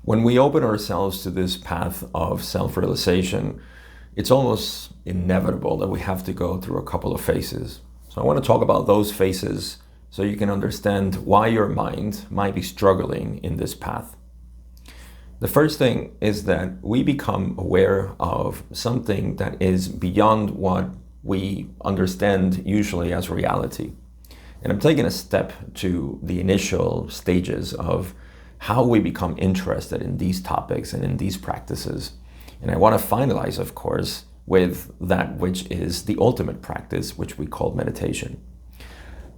When we open ourselves to this path of self-realization, it's almost inevitable that we have to go through a couple of phases. So I want to talk about those phases so you can understand why your mind might be struggling in this path. The first thing is that we become aware of something that is beyond what we understand usually as reality. And I'm taking a step to the initial stages of how we become interested in these topics and in these practices. And I want to finalize, of course, with that which is the ultimate practice, which we call meditation.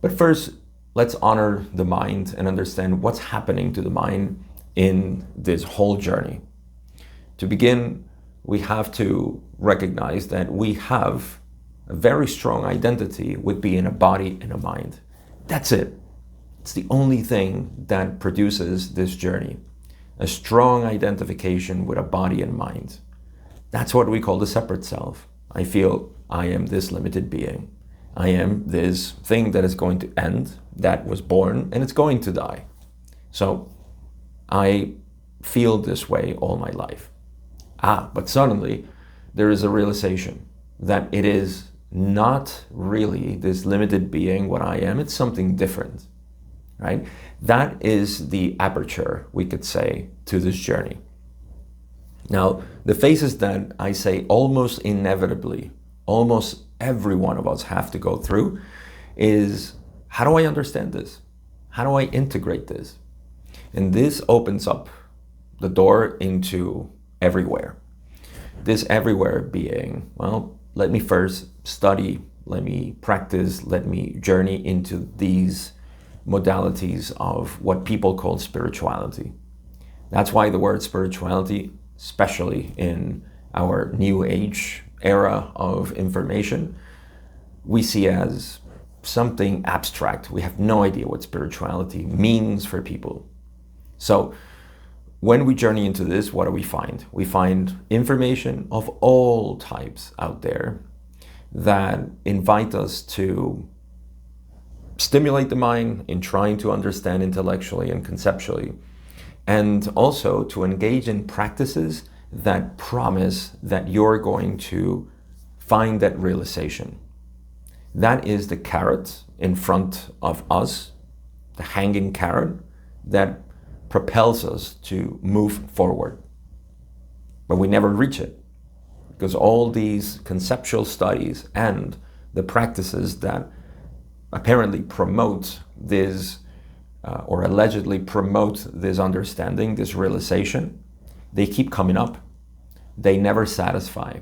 But first, let's honor the mind and understand what's happening to the mind in this whole journey. To begin, we have to recognize that we have a very strong identity with being a body and a mind. That's it. It's the only thing that produces this journey. A strong identification with a body and mind. That's what we call the separate self. I feel I am this limited being. I am this thing that is going to end, that was born, and it's going to die. So I feel this way all my life. But suddenly there is a realization that it is not really this limited being what I am, it's something different, right? That is the aperture, we could say, to this journey. Now, the phases that I say almost inevitably, almost every one of us have to go through is, how do I understand this? How do I integrate this? And this opens up the door into everywhere. This everywhere being, well, let me first study, let me practice, let me journey into these modalities of what people call spirituality. That's why the word spirituality, especially in our new age era of information, we see as something abstract. We have no idea what spirituality means for people. So when we journey into this, what do we find? We find information of all types out there that invite us to stimulate the mind in trying to understand intellectually and conceptually, and also to engage in practices that promise that you're going to find that realization. That is the carrot in front of us, the hanging carrot that propels us to move forward. But we never reach it because all these conceptual studies and the practices that apparently promote this or allegedly promote this understanding, this realization, they keep coming up. They never satisfy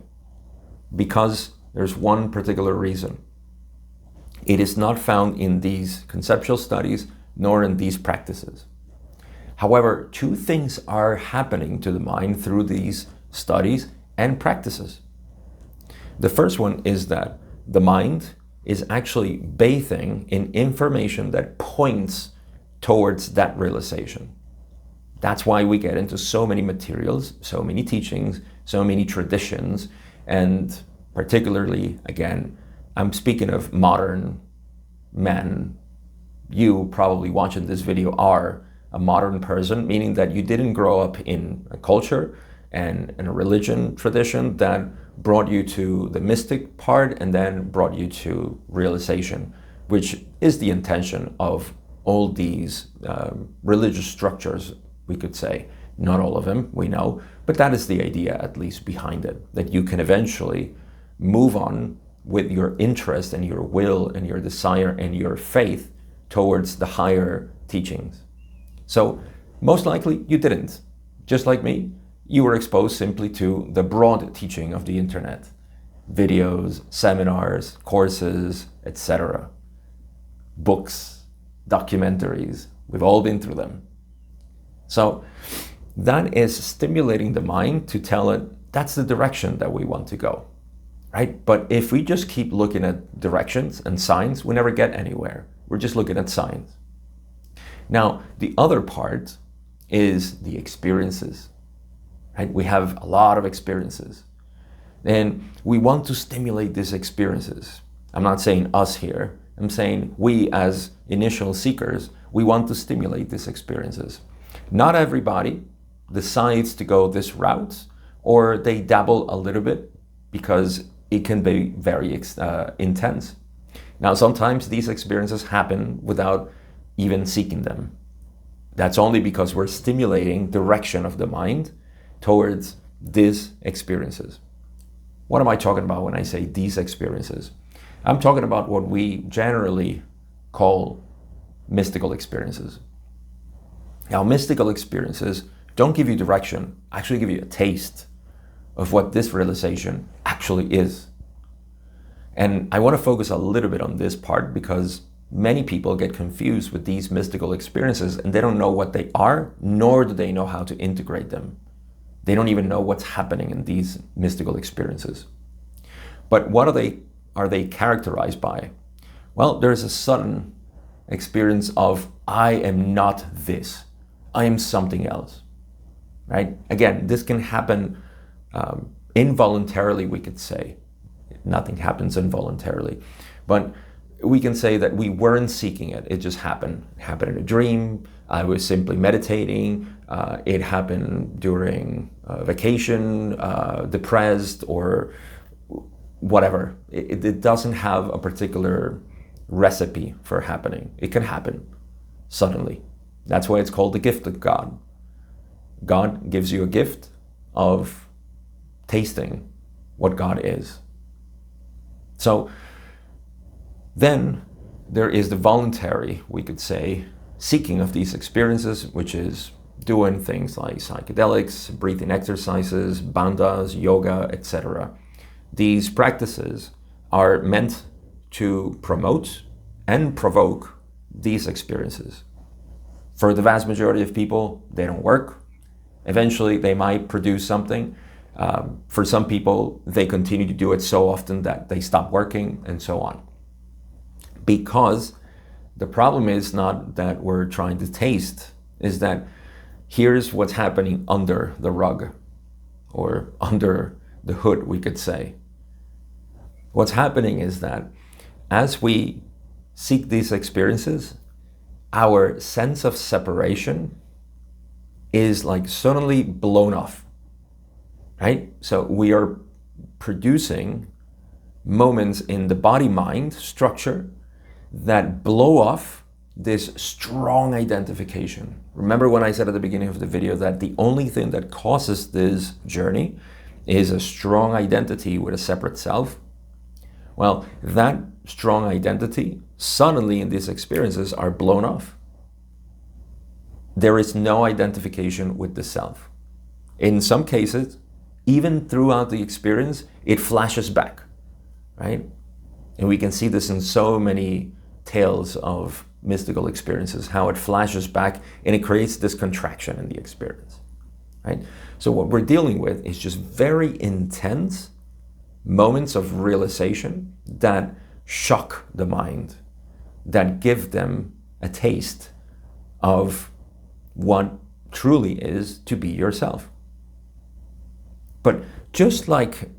because there's one particular reason. It is not found in these conceptual studies nor in these practices. However, two things are happening to the mind through these studies and practices. The first one is that the mind is actually bathing in information that points towards that realization. That's why we get into so many materials, so many teachings, so many traditions, and particularly, again, I'm speaking of modern men. You probably watching this video are a modern person, meaning that you didn't grow up in a culture and in a religion tradition that brought you to the mystic part and then brought you to realization, which is the intention of all these religious structures, we could say. Not all of them, we know, but that is the idea, at least, behind it, that you can eventually move on with your interest and your will and your desire and your faith towards the higher teachings. So most likely you didn't. Just like me, you were exposed simply to the broad teaching of the internet, videos, seminars, courses, etc. Books, documentaries, we've all been through them. So that is stimulating the mind to tell it that's the direction that we want to go, right? But if we just keep looking at directions and signs, we never get anywhere. We're just looking at signs. Now, the other part is the experiences, right? We have a lot of experiences and we want to stimulate these experiences. I'm not saying us here. I'm saying we as initial seekers, we want to stimulate these experiences. Not everybody decides to go this route, or they dabble a little bit because it can be very intense. Now, sometimes these experiences happen without even seeking them. That's only because we're stimulating direction of the mind towards these experiences. What am I talking about when I say these experiences? I'm talking about what we generally call mystical experiences. Now, mystical experiences don't give you direction, actually give you a taste of what this realization actually is. And I want to focus a little bit on this part because many people get confused with these mystical experiences and they don't know what they are, nor do they know how to integrate them. They don't even know what's happening in these mystical experiences. But what are they characterized by? Well, there's a sudden experience of, I am not this. I am something else, right? Again, this can happen involuntarily, we could say. Nothing happens involuntarily. But we can say that we weren't seeking it. It just happened. It happened in a dream. I was simply meditating. It happened during vacation, depressed, or whatever. It doesn't have a particular recipe for happening. It can happen suddenly. That's why it's called the gift of God. God gives you a gift of tasting what God is. So then there is the voluntary, we could say, seeking of these experiences, which is doing things like psychedelics, breathing exercises, bandhas, yoga, etc. These practices are meant to promote and provoke these experiences. For the vast majority of people, they don't work. Eventually, they might produce something. For some people, they continue to do it so often that they stop working, and so on. Because the problem is not that we're trying to taste, is that here's what's happening under the rug, or under the hood, we could say. What's happening is that as we seek these experiences, our sense of separation is like suddenly blown off, right? So we are producing moments in the body-mind structure that blow off this strong identification. Remember when I said at the beginning of the video that the only thing that causes this journey is a strong identity with a separate self? Well, that strong identity suddenly in these experiences are blown off. There is no identification with the self. In some cases, even throughout the experience, it flashes back, right? And we can see this in so many tales of mystical experiences, how it flashes back and it creates this contraction in the experience, right? So what we're dealing with is just very intense moments of realization that shock the mind, that give them a taste of what truly is to be yourself. But just like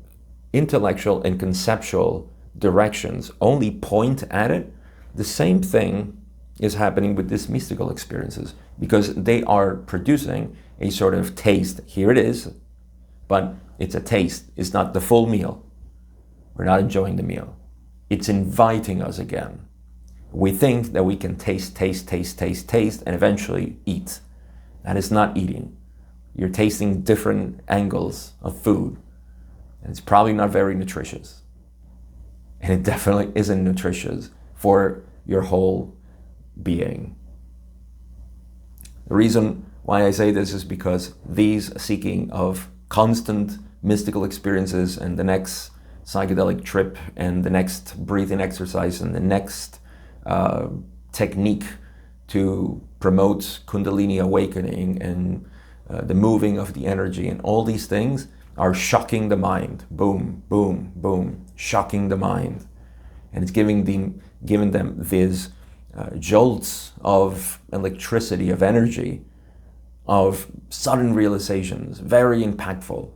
intellectual and conceptual directions only point at it, the same thing is happening with these mystical experiences, because they are producing a sort of taste. Here it is, but it's a taste. It's not the full meal. We're not enjoying the meal. It's inviting us again. We think that we can taste, and eventually eat. That is not eating. You're tasting different angles of food, and it's probably not very nutritious. And it definitely isn't nutritious for your whole being. The reason why I say this is because these seeking of constant mystical experiences and the next psychedelic trip and the next breathing exercise and the next technique to promote Kundalini awakening and the moving of the energy, and all these things are shocking the mind. Boom, boom, boom, shocking the mind. And it's giving them these jolts of electricity, of energy, of sudden realizations, very impactful.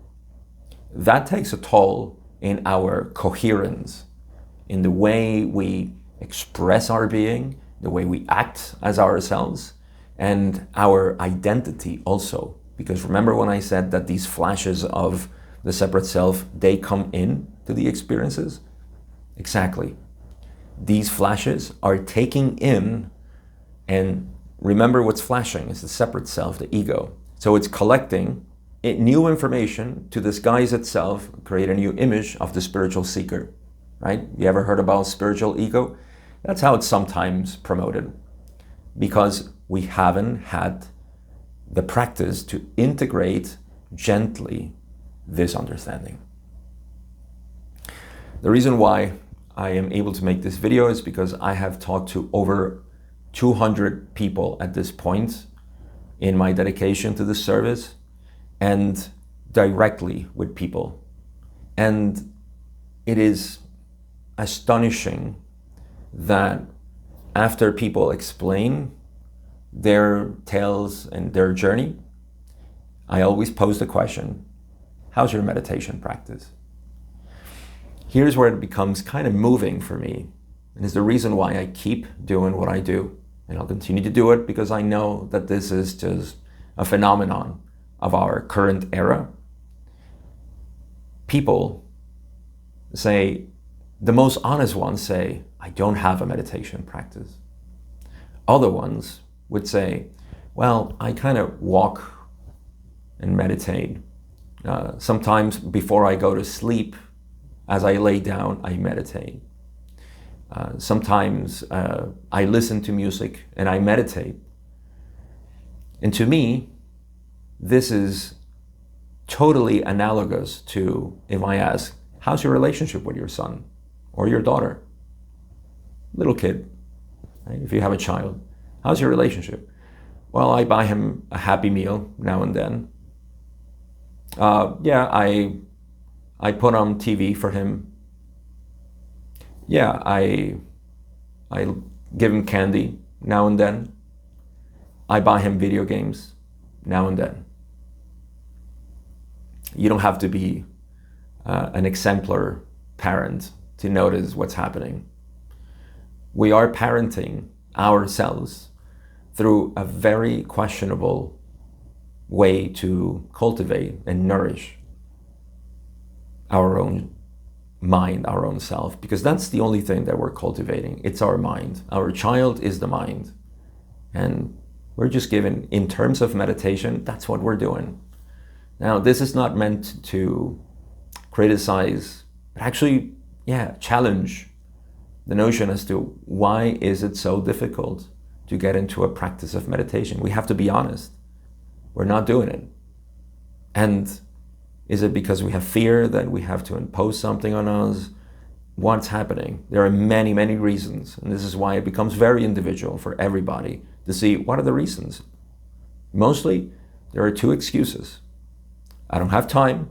That takes a toll in our coherence, in the way we express our being, the way we act as ourselves, and our identity also. Because remember when I said that these flashes of the separate self, they come in to the experiences? Exactly. These flashes are taking in, and remember what's flashing is the separate self, the ego. So it's collecting new information to disguise itself, create a new image of the spiritual seeker, right? You ever heard about spiritual ego? That's how it's sometimes promoted, because we haven't had the practice to integrate gently this understanding. The reason why I am able to make this video is because I have talked to over 200 people at this point in my dedication to this service, and directly with people. And it is astonishing that after people explain their tales and their journey, I always pose the question, how's your meditation practice? Here's where it becomes kind of moving for me, and is the reason why I keep doing what I do. And I'll continue to do it because I know that this is just a phenomenon of our current era. People say, the most honest ones say, I don't have a meditation practice. Other ones would say, well, I kind of walk and meditate. Sometimes before I go to sleep, as I lay down, I meditate. Sometimes I listen to music and I meditate. And to me, this is totally analogous to if I ask, how's your relationship with your son or your daughter? Little kid, right? If you have a child, how's your relationship? Well, I buy him a Happy Meal now and then. I put on TV for him. Yeah, I give him candy now and then. I buy him video games now and then. You don't have to be an exemplar parent to notice what's happening. We are parenting ourselves through a very questionable way to cultivate and nourish our own mind, our own self, because that's the only thing that we're cultivating. It's our mind. Our child is the mind. And we're just given, in terms of meditation, that's what we're doing. Now, this is not meant to criticize, but actually, challenge the notion as to why is it so difficult to get into a practice of meditation. We have to be honest. We're not doing it. And is it because we have fear that we have to impose something on us? What's happening? There are many, many reasons. And this is why it becomes very individual for everybody to see what are the reasons. Mostly, there are two excuses. I don't have time.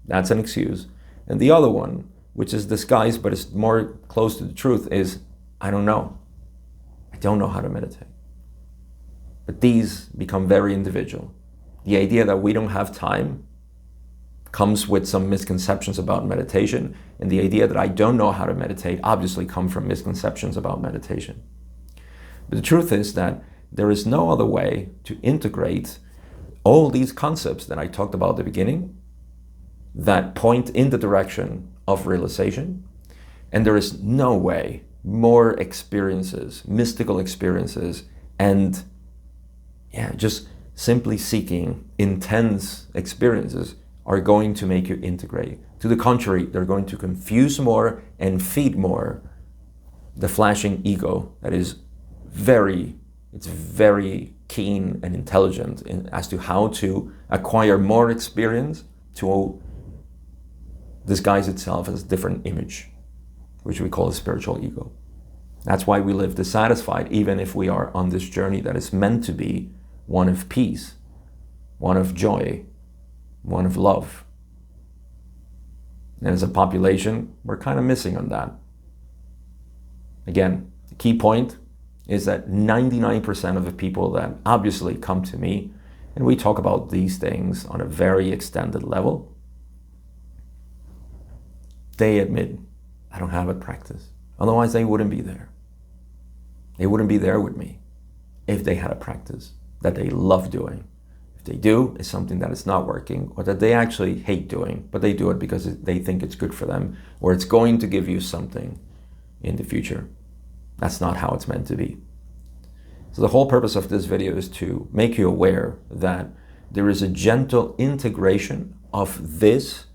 That's an excuse. And the other one, which is disguised, but is more close to the truth, is I don't know. I don't know how to meditate. But these become very individual. The idea that we don't have time comes with some misconceptions about meditation, and the idea that I don't know how to meditate obviously come from misconceptions about meditation. But the truth is that there is no other way to integrate all these concepts that I talked about at the beginning that point in the direction of realization, and there is no way more experiences, mystical experiences, and just simply seeking intense experiences are going to make you integrate. To the contrary, they're going to confuse more and feed more the flashing ego that is very keen and intelligent as to how to acquire more experience to disguise itself as a different image, which we call a spiritual ego. That's why we live dissatisfied, even if we are on this journey that is meant to be one of peace, one of joy, one of love. And as a population, we're kind of missing on that. Again, the key point is that 99% of the people that obviously come to me, and we talk about these things on a very extended level, they admit, I don't have a practice. Otherwise, they wouldn't be there. They wouldn't be there with me if they had a practice that they love doing, if they do is something that is not working or that they actually hate doing, but they do it because they think it's good for them or it's going to give you something in the future. That's not how it's meant to be. So the whole purpose of this video is to make you aware that there is a gentle integration of this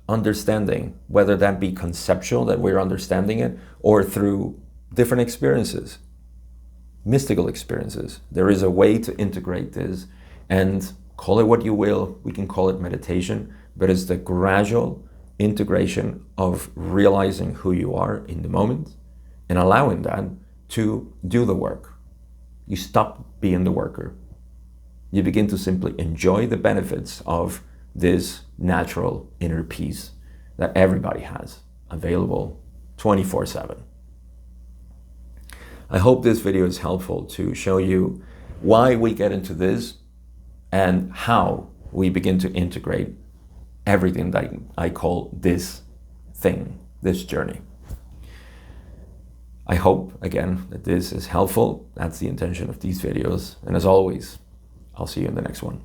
understanding, whether that be conceptual, that we're understanding it, or through different experiences, mystical experiences. There is a way to integrate this, and call it what you will. We can call it meditation, but it's the gradual integration of realizing who you are in the moment and allowing that to do the work. You stop being the worker. You begin to simply enjoy the benefits of this natural inner peace that everybody has available 24/7. I hope this video is helpful to show you why we get into this and how we begin to integrate everything that I call this thing, this journey. I hope, again, that this is helpful. That's the intention of these videos. And as always, I'll see you in the next one.